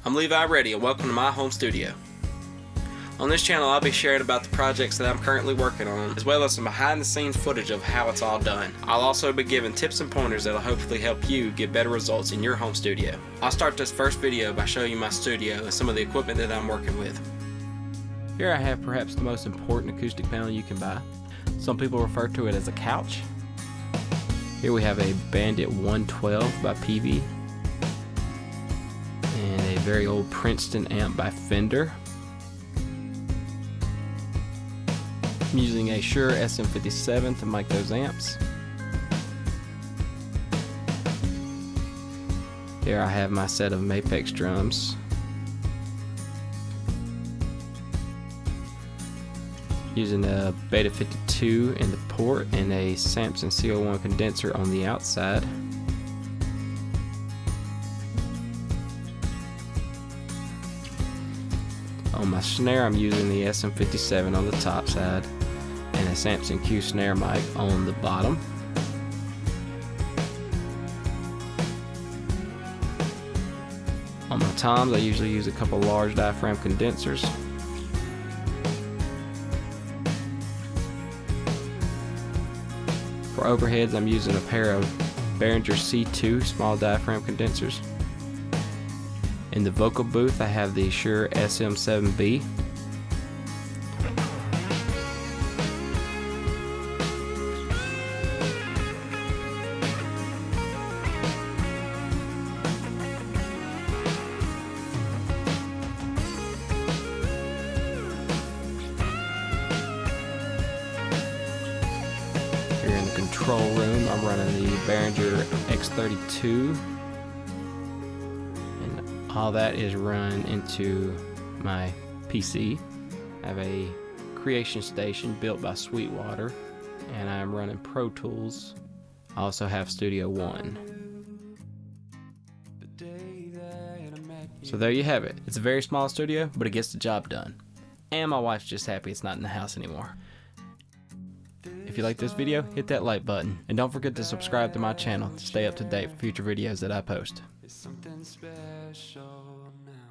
I'm Levi Ready and welcome to my home studio. On this channel I'll be sharing about the projects that I'm currently working on, as well as some behind the scenes footage of how it's all done. I'll also be giving tips and pointers that will hopefully help you get better results in your home studio. I'll start this first video by showing you my studio and some of the equipment that I'm working with. Here I have perhaps the most important acoustic panel you can buy. Some people refer to it as a couch. Here we have a Bandit 112 by PV and a very old Princeton amp by Fender. I'm using a Shure SM57 to mic those amps. Here I have my set of Mapex drums. Using a Beta 52 in the port and a Samson CO1 condenser on the outside. On my snare I'm using the SM57 on the top side and a Samson Q snare mic on the bottom. On my toms I usually use a couple large diaphragm condensers. For overheads I'm using a pair of Behringer C2 small diaphragm condensers. In the vocal booth I have the Shure SM7B. Here in the control room I'm running the Behringer X32. All that is run into my PC. I have a Creation Station built by Sweetwater, and I'm running Pro Tools. I also have Studio One. So there you have it. It's a very small studio, but it gets the job done. And my wife's just happy it's not in the house anymore. If you like this video, hit that like button, and don't forget to subscribe to my channel to stay up to date for future videos that I post. It's something special now.